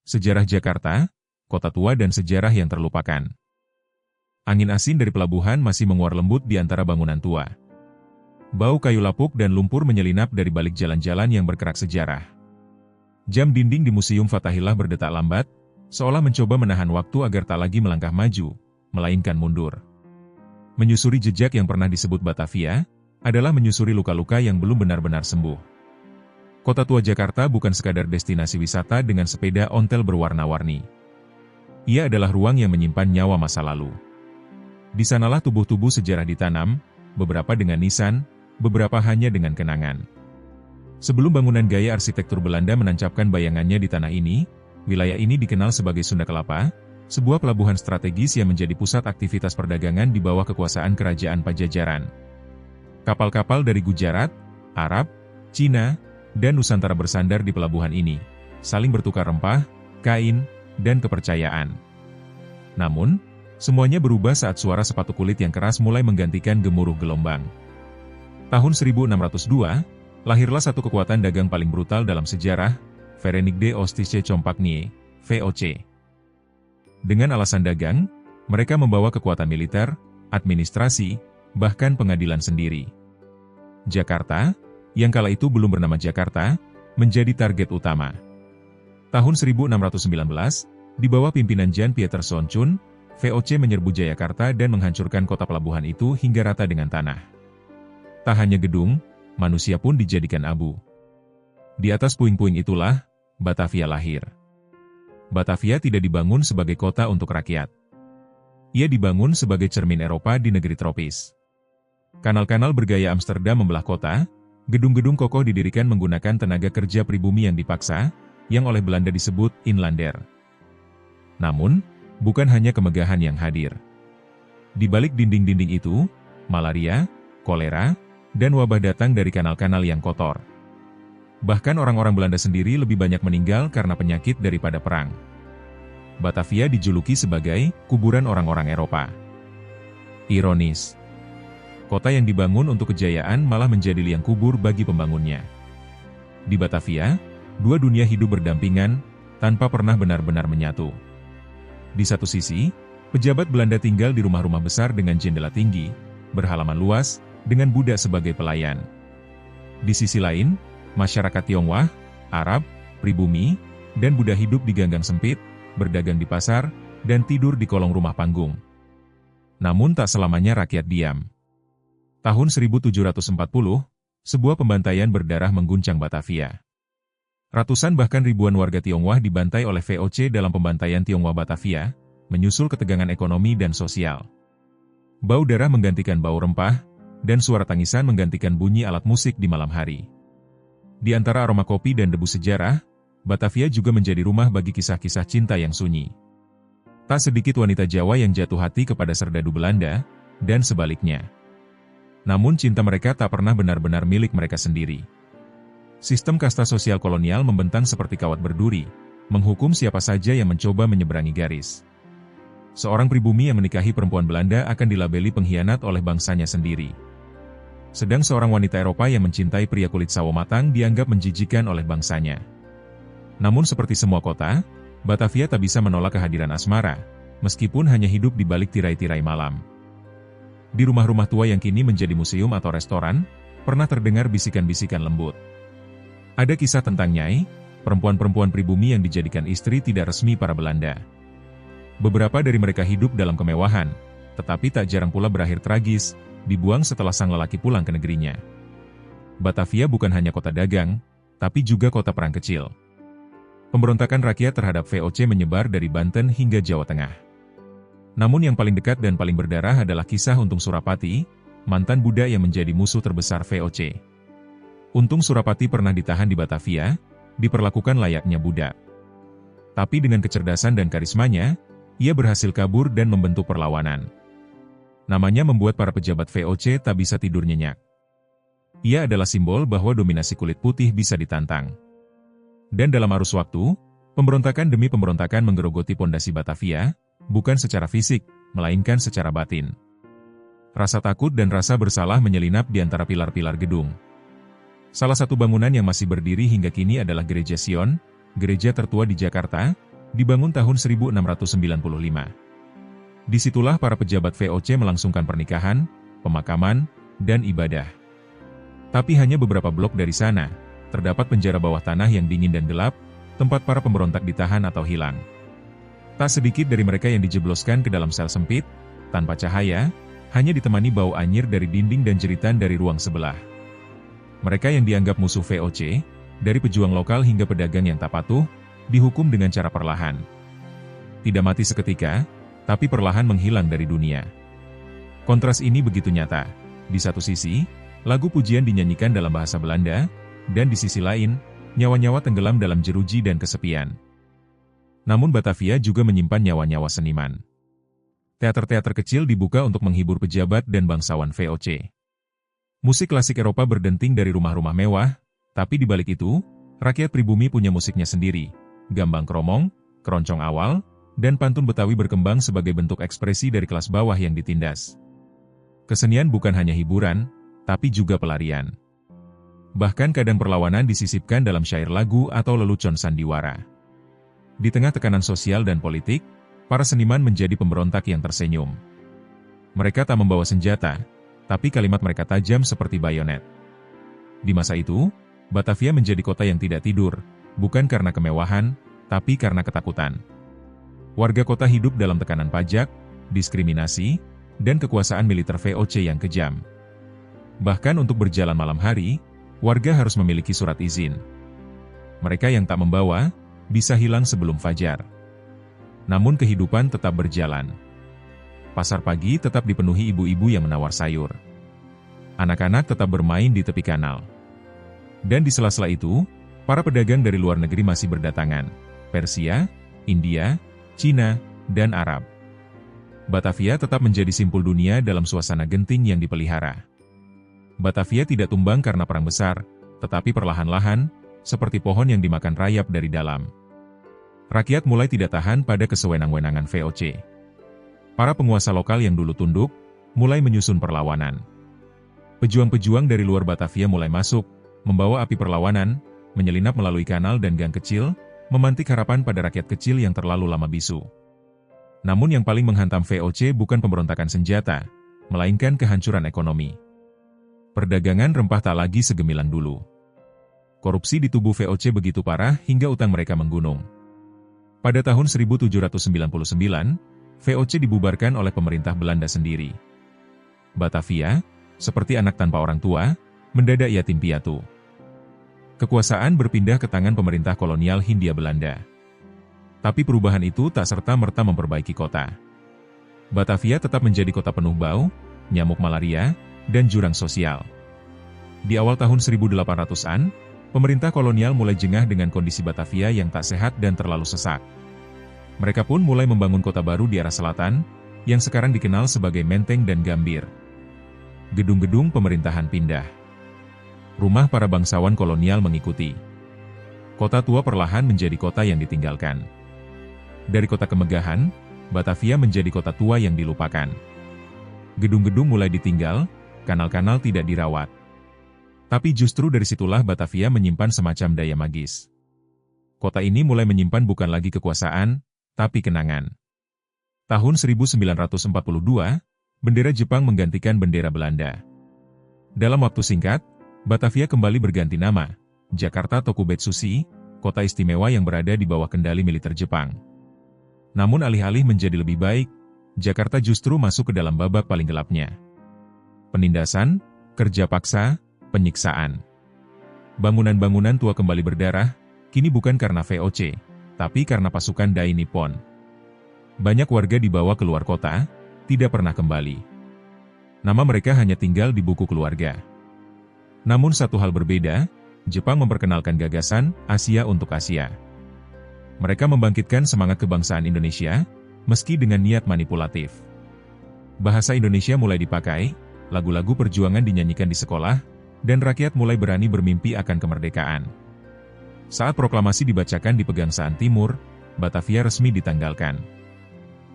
Sejarah Jakarta, Kota Tua dan Sejarah yang Terlupakan. Angin asin dari pelabuhan masih menguar lembut di antara bangunan tua. Bau kayu lapuk dan lumpur menyelinap dari balik jalan-jalan yang berkerak sejarah. Jam dinding di Museum Fathahillah berdetak lambat, seolah mencoba menahan waktu agar tak lagi melangkah maju, melainkan mundur. Menyusuri jejak yang pernah disebut Batavia, adalah menyusuri luka-luka yang belum benar-benar sembuh. Kota Tua Jakarta bukan sekadar destinasi wisata dengan sepeda ontel berwarna-warni. Ia adalah ruang yang menyimpan nyawa masa lalu. Di sanalah tubuh-tubuh sejarah ditanam, beberapa dengan nisan, beberapa hanya dengan kenangan. Sebelum bangunan gaya arsitektur Belanda menancapkan bayangannya di tanah ini, wilayah ini dikenal sebagai Sunda Kelapa, sebuah pelabuhan strategis yang menjadi pusat aktivitas perdagangan di bawah kekuasaan Kerajaan Pajajaran. Kapal-kapal dari Gujarat, Arab, Cina, dan Nusantara bersandar di pelabuhan ini, saling bertukar rempah, kain, dan kepercayaan. Namun, semuanya berubah saat suara sepatu kulit yang keras mulai menggantikan gemuruh gelombang. Tahun 1602, lahirlah satu kekuatan dagang paling brutal dalam sejarah, Verenigde Oost-Indische Compagnie, VOC. Dengan alasan dagang, mereka membawa kekuatan militer, administrasi, bahkan pengadilan sendiri. Jakarta, yang kala itu belum bernama Jakarta, menjadi target utama. Tahun 1619, di bawah pimpinan Jan Pieter Sontjoen, VOC menyerbu Jayakarta dan menghancurkan kota pelabuhan itu hingga rata dengan tanah. Tak hanya gedung, manusia pun dijadikan abu. Di atas puing-puing itulah, Batavia lahir. Batavia tidak dibangun sebagai kota untuk rakyat. Ia dibangun sebagai cermin Eropa di negeri tropis. Kanal-kanal bergaya Amsterdam membelah kota, gedung-gedung kokoh didirikan menggunakan tenaga kerja pribumi yang dipaksa, yang oleh Belanda disebut inlander. Namun, bukan hanya kemegahan yang hadir. Di balik dinding-dinding itu, malaria, kolera, dan wabah datang dari kanal-kanal yang kotor. Bahkan orang-orang Belanda sendiri lebih banyak meninggal karena penyakit daripada perang. Batavia dijuluki sebagai kuburan orang-orang Eropa. Ironis, kota yang dibangun untuk kejayaan malah menjadi liang kubur bagi pembangunnya. Di Batavia, dua dunia hidup berdampingan, tanpa pernah benar-benar menyatu. Di satu sisi, pejabat Belanda tinggal di rumah-rumah besar dengan jendela tinggi, berhalaman luas, dengan Buddha sebagai pelayan. Di sisi lain, masyarakat Tionghoa, Arab, pribumi, dan Buddha hidup di ganggang sempit, berdagang di pasar, dan tidur di kolong rumah panggung. Namun tak selamanya rakyat diam. Tahun 1740, sebuah pembantaian berdarah mengguncang Batavia. Ratusan bahkan ribuan warga Tionghoa dibantai oleh VOC dalam pembantaian Tionghoa Batavia, menyusul ketegangan ekonomi dan sosial. Bau darah menggantikan bau rempah, dan suara tangisan menggantikan bunyi alat musik di malam hari. Di antara aroma kopi dan debu sejarah, Batavia juga menjadi rumah bagi kisah-kisah cinta yang sunyi. Tak sedikit wanita Jawa yang jatuh hati kepada serdadu Belanda, dan sebaliknya. Namun cinta mereka tak pernah benar-benar milik mereka sendiri. Sistem kasta sosial kolonial membentang seperti kawat berduri, menghukum siapa saja yang mencoba menyeberangi garis. Seorang pribumi yang menikahi perempuan Belanda akan dilabeli pengkhianat oleh bangsanya sendiri. Sedang seorang wanita Eropa yang mencintai pria kulit sawo matang dianggap menjijikan oleh bangsanya. Namun seperti semua kota, Batavia tak bisa menolak kehadiran asmara, meskipun hanya hidup di balik tirai-tirai malam. Di rumah-rumah tua yang kini menjadi museum atau restoran, pernah terdengar bisikan-bisikan lembut. Ada kisah tentang Nyai, perempuan-perempuan pribumi yang dijadikan istri tidak resmi para Belanda. Beberapa dari mereka hidup dalam kemewahan, tetapi tak jarang pula berakhir tragis, dibuang setelah sang lelaki pulang ke negerinya. Batavia bukan hanya kota dagang, tapi juga kota perang kecil. Pemberontakan rakyat terhadap VOC menyebar dari Banten hingga Jawa Tengah. Namun yang paling dekat dan paling berdarah adalah kisah Untung Surapati, mantan Buddha yang menjadi musuh terbesar VOC. Untung Surapati pernah ditahan di Batavia, diperlakukan layaknya Buddha. Tapi dengan kecerdasan dan karismanya, ia berhasil kabur dan membentuk perlawanan. Namanya membuat para pejabat VOC tak bisa tidur nyenyak. Ia adalah simbol bahwa dominasi kulit putih bisa ditantang. Dan dalam arus waktu, pemberontakan demi pemberontakan menggerogoti pondasi Batavia, bukan secara fisik, melainkan secara batin. Rasa takut dan rasa bersalah menyelinap di antara pilar-pilar gedung. Salah satu bangunan yang masih berdiri hingga kini adalah Gereja Sion, gereja tertua di Jakarta, dibangun tahun 1695. Disitulah para pejabat VOC melangsungkan pernikahan, pemakaman, dan ibadah. Tapi hanya beberapa blok dari sana, terdapat penjara bawah tanah yang dingin dan gelap, tempat para pemberontak ditahan atau hilang. Tak sedikit dari mereka yang dijebloskan ke dalam sel sempit, tanpa cahaya, hanya ditemani bau anyir dari dinding dan jeritan dari ruang sebelah. Mereka yang dianggap musuh VOC, dari pejuang lokal hingga pedagang yang tak patuh, dihukum dengan cara perlahan. Tidak mati seketika, tapi perlahan menghilang dari dunia. Kontras ini begitu nyata. Di satu sisi, lagu pujian dinyanyikan dalam bahasa Belanda, dan di sisi lain, nyawa-nyawa tenggelam dalam jeruji dan kesepian. Namun Batavia juga menyimpan nyawa-nyawa seniman. Teater-teater kecil dibuka untuk menghibur pejabat dan bangsawan VOC. Musik klasik Eropa berdenting dari rumah-rumah mewah, tapi di balik itu, rakyat pribumi punya musiknya sendiri. Gambang kromong, keroncong awal, dan pantun Betawi berkembang sebagai bentuk ekspresi dari kelas bawah yang ditindas. Kesenian bukan hanya hiburan, tapi juga pelarian. Bahkan kadang perlawanan disisipkan dalam syair lagu atau lelucon sandiwara. Di tengah tekanan sosial dan politik, para seniman menjadi pemberontak yang tersenyum. Mereka tak membawa senjata, tapi kalimat mereka tajam seperti bayonet. Di masa itu, Batavia menjadi kota yang tidak tidur, bukan karena kemewahan, tapi karena ketakutan. Warga kota hidup dalam tekanan pajak, diskriminasi, dan kekuasaan militer VOC yang kejam. Bahkan untuk berjalan malam hari, warga harus memiliki surat izin. Mereka yang tak membawa, bisa hilang sebelum fajar. Namun kehidupan tetap berjalan. Pasar pagi tetap dipenuhi ibu-ibu yang menawar sayur. Anak-anak tetap bermain di tepi kanal. Dan di sela-sela itu, para pedagang dari luar negeri masih berdatangan. Persia, India, Cina, dan Arab. Batavia tetap menjadi simpul dunia dalam suasana genting yang dipelihara. Batavia tidak tumbang karena perang besar, tetapi perlahan-lahan, seperti pohon yang dimakan rayap dari dalam. Rakyat mulai tidak tahan pada kesewenang-wenangan VOC. Para penguasa lokal yang dulu tunduk, mulai menyusun perlawanan. Pejuang-pejuang dari luar Batavia mulai masuk, membawa api perlawanan, menyelinap melalui kanal dan gang kecil, memantik harapan pada rakyat kecil yang terlalu lama bisu. Namun yang paling menghantam VOC bukan pemberontakan senjata, melainkan kehancuran ekonomi. Perdagangan rempah tak lagi segemilang dulu. Korupsi di tubuh VOC begitu parah hingga utang mereka menggunung. Pada tahun 1799, VOC dibubarkan oleh pemerintah Belanda sendiri. Batavia, seperti anak tanpa orang tua, mendadak yatim piatu. Kekuasaan berpindah ke tangan pemerintah kolonial Hindia Belanda. Tapi perubahan itu tak serta-merta memperbaiki kota. Batavia tetap menjadi kota penuh bau, nyamuk malaria, dan jurang sosial. Di awal tahun 1800-an, pemerintah kolonial mulai jengah dengan kondisi Batavia yang tak sehat dan terlalu sesak. Mereka pun mulai membangun kota baru di arah selatan, yang sekarang dikenal sebagai Menteng dan Gambir. Gedung-gedung pemerintahan pindah. Rumah para bangsawan kolonial mengikuti. Kota tua perlahan menjadi kota yang ditinggalkan. Dari kota kemegahan, Batavia menjadi kota tua yang dilupakan. Gedung-gedung mulai ditinggal, kanal-kanal tidak dirawat. Tapi justru dari situlah Batavia menyimpan semacam daya magis. Kota ini mulai menyimpan bukan lagi kekuasaan, tapi kenangan. Tahun 1942, bendera Jepang menggantikan bendera Belanda. Dalam waktu singkat, Batavia kembali berganti nama, Jakarta Tokubetsushi, kota istimewa yang berada di bawah kendali militer Jepang. Namun alih-alih menjadi lebih baik, Jakarta justru masuk ke dalam babak paling gelapnya. Penindasan, kerja paksa, penyiksaan. Bangunan-bangunan tua kembali berdarah, kini bukan karena VOC, tapi karena pasukan Dai Nippon. Banyak warga dibawa keluar kota, tidak pernah kembali. Nama mereka hanya tinggal di buku keluarga. Namun satu hal berbeda, Jepang memperkenalkan gagasan Asia untuk Asia. Mereka membangkitkan semangat kebangsaan Indonesia, meski dengan niat manipulatif. Bahasa Indonesia mulai dipakai, lagu-lagu perjuangan dinyanyikan di sekolah, dan rakyat mulai berani bermimpi akan kemerdekaan. Saat proklamasi dibacakan di Pegangsaan Timur, Batavia resmi ditanggalkan.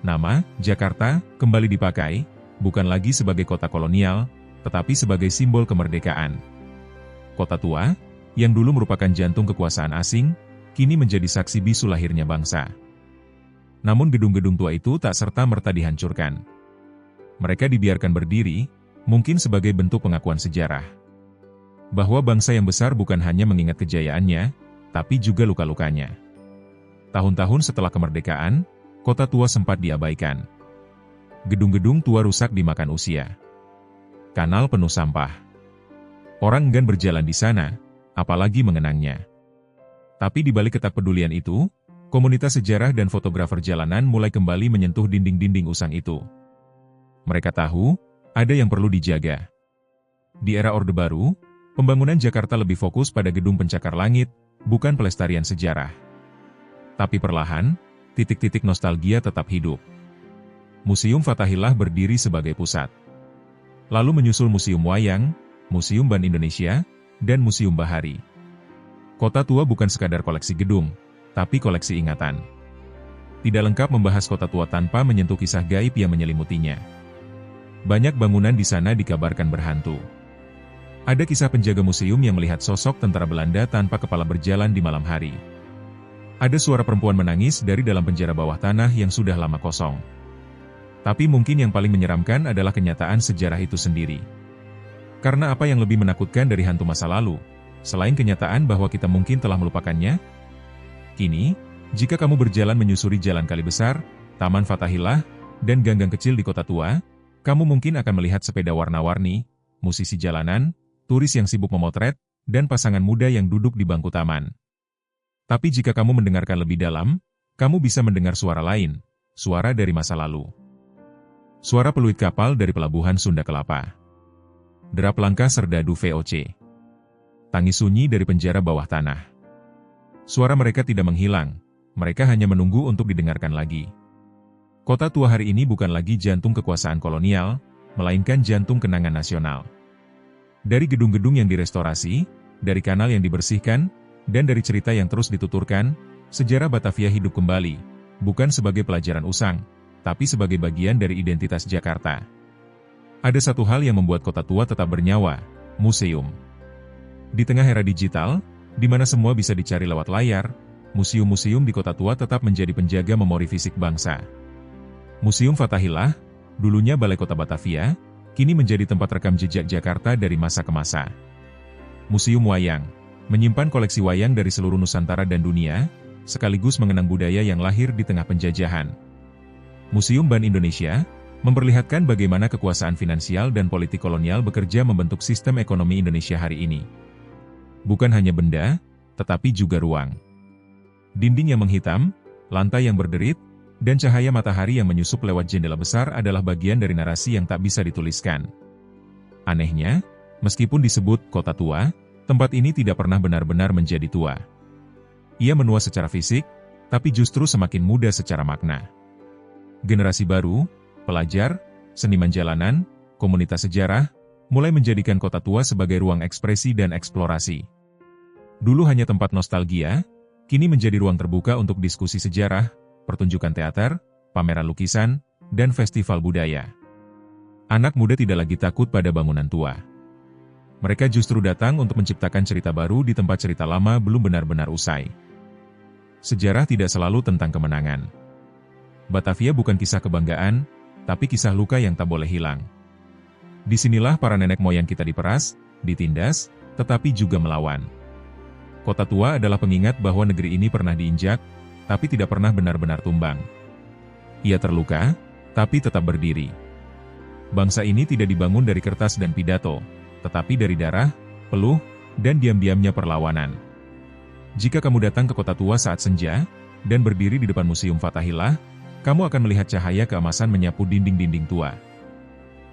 Nama, Jakarta, kembali dipakai, bukan lagi sebagai kota kolonial, tetapi sebagai simbol kemerdekaan. Kota tua, yang dulu merupakan jantung kekuasaan asing, kini menjadi saksi bisu lahirnya bangsa. Namun gedung-gedung tua itu tak serta-merta dihancurkan. Mereka dibiarkan berdiri, mungkin sebagai bentuk pengakuan sejarah. Bahwa bangsa yang besar bukan hanya mengingat kejayaannya, tapi juga luka-lukanya. Tahun-tahun setelah kemerdekaan, kota tua sempat diabaikan. Gedung-gedung tua rusak dimakan usia. Kanal penuh sampah. Orang enggan berjalan di sana, apalagi mengenangnya. Tapi di balik ketakpedulian itu, komunitas sejarah dan fotografer jalanan mulai kembali menyentuh dinding-dinding usang itu. Mereka tahu, ada yang perlu dijaga. Di era Orde Baru, pembangunan Jakarta lebih fokus pada gedung pencakar langit, bukan pelestarian sejarah. Tapi perlahan, titik-titik nostalgia tetap hidup. Museum Fathahillah berdiri sebagai pusat. Lalu menyusul Museum Wayang, Museum Ban Indonesia, dan Museum Bahari. Kota tua bukan sekadar koleksi gedung, tapi koleksi ingatan. Tidak lengkap membahas kota tua tanpa menyentuh kisah gaib yang menyelimutinya. Banyak bangunan di sana dikabarkan berhantu. Ada kisah penjaga museum yang melihat sosok tentara Belanda tanpa kepala berjalan di malam hari. Ada suara perempuan menangis dari dalam penjara bawah tanah yang sudah lama kosong. Tapi mungkin yang paling menyeramkan adalah kenyataan sejarah itu sendiri. Karena apa yang lebih menakutkan dari hantu masa lalu, selain kenyataan bahwa kita mungkin telah melupakannya? Kini, jika kamu berjalan menyusuri jalan Kali Besar, Taman Fathahillah, dan gang-gang kecil di kota tua, kamu mungkin akan melihat sepeda warna-warni, musisi jalanan, turis yang sibuk memotret, dan pasangan muda yang duduk di bangku taman. Tapi jika kamu mendengarkan lebih dalam, kamu bisa mendengar suara lain, suara dari masa lalu. Suara peluit kapal dari pelabuhan Sunda Kelapa. Derap langkah serdadu VOC. Tangis sunyi dari penjara bawah tanah. Suara mereka tidak menghilang, mereka hanya menunggu untuk didengarkan lagi. Kota tua hari ini bukan lagi jantung kekuasaan kolonial, melainkan jantung kenangan nasional. Dari gedung-gedung yang direstorasi, dari kanal yang dibersihkan, dan dari cerita yang terus dituturkan, sejarah Batavia hidup kembali, bukan sebagai pelajaran usang, tapi sebagai bagian dari identitas Jakarta. Ada satu hal yang membuat kota tua tetap bernyawa, museum. Di tengah era digital, di mana semua bisa dicari lewat layar, museum-museum di kota tua tetap menjadi penjaga memori fisik bangsa. Museum Fathahillah, dulunya Balai Kota Batavia, kini menjadi tempat rekam jejak Jakarta dari masa ke masa. Museum Wayang, menyimpan koleksi wayang dari seluruh Nusantara dan dunia, sekaligus mengenang budaya yang lahir di tengah penjajahan. Museum Ban Indonesia, memperlihatkan bagaimana kekuasaan finansial dan politik kolonial bekerja membentuk sistem ekonomi Indonesia hari ini. Bukan hanya benda, tetapi juga ruang. Dinding yang menghitam, lantai yang berderit, dan cahaya matahari yang menyusup lewat jendela besar adalah bagian dari narasi yang tak bisa dituliskan. Anehnya, meskipun disebut kota tua, tempat ini tidak pernah benar-benar menjadi tua. Ia menua secara fisik, tapi justru semakin muda secara makna. Generasi baru, pelajar, seniman jalanan, komunitas sejarah, mulai menjadikan kota tua sebagai ruang ekspresi dan eksplorasi. Dulu hanya tempat nostalgia, kini menjadi ruang terbuka untuk diskusi sejarah, pertunjukan teater, pameran lukisan, dan festival budaya. Anak muda tidak lagi takut pada bangunan tua. Mereka justru datang untuk menciptakan cerita baru di tempat cerita lama belum benar-benar usai. Sejarah tidak selalu tentang kemenangan. Batavia bukan kisah kebanggaan, tapi kisah luka yang tak boleh hilang. Disinilah para nenek moyang kita diperas, ditindas, tetapi juga melawan. Kota tua adalah pengingat bahwa negeri ini pernah diinjak, tapi tidak pernah benar-benar tumbang. Ia terluka, tapi tetap berdiri. Bangsa ini tidak dibangun dari kertas dan pidato, tetapi dari darah, peluh, dan diam-diamnya perlawanan. Jika kamu datang ke kota tua saat senja, dan berdiri di depan Museum Fathahillah, kamu akan melihat cahaya keemasan menyapu dinding-dinding tua.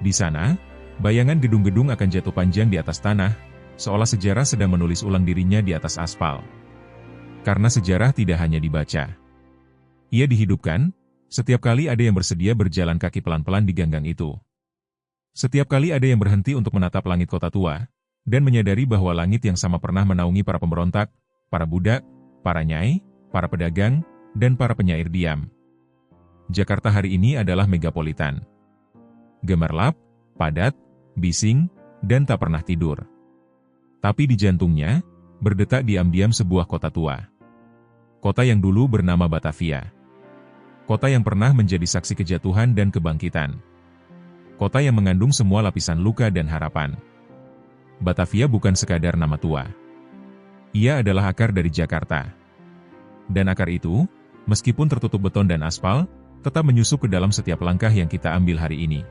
Di sana, bayangan gedung-gedung akan jatuh panjang di atas tanah, seolah sejarah sedang menulis ulang dirinya di atas aspal. Karena sejarah tidak hanya dibaca. Ia dihidupkan, setiap kali ada yang bersedia berjalan kaki pelan-pelan di ganggang itu. Setiap kali ada yang berhenti untuk menatap langit kota tua, dan menyadari bahwa langit yang sama pernah menaungi para pemberontak, para budak, para nyai, para pedagang, dan para penyair diam. Jakarta hari ini adalah megapolitan. Gemerlap, padat, bising, dan tak pernah tidur. Tapi di jantungnya, berdetak diam-diam sebuah kota tua. Kota yang dulu bernama Batavia. Kota yang pernah menjadi saksi kejatuhan dan kebangkitan. Kota yang mengandung semua lapisan luka dan harapan. Batavia bukan sekadar nama tua. Ia adalah akar dari Jakarta. Dan akar itu, meskipun tertutup beton dan aspal, tetap menyusup ke dalam setiap langkah yang kita ambil hari ini.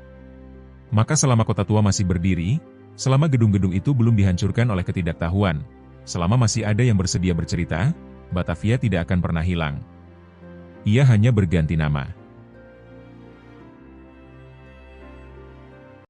Maka selama kota tua masih berdiri, selama gedung-gedung itu belum dihancurkan oleh ketidaktahuan, selama masih ada yang bersedia bercerita, Batavia tidak akan pernah hilang. Ia hanya berganti nama.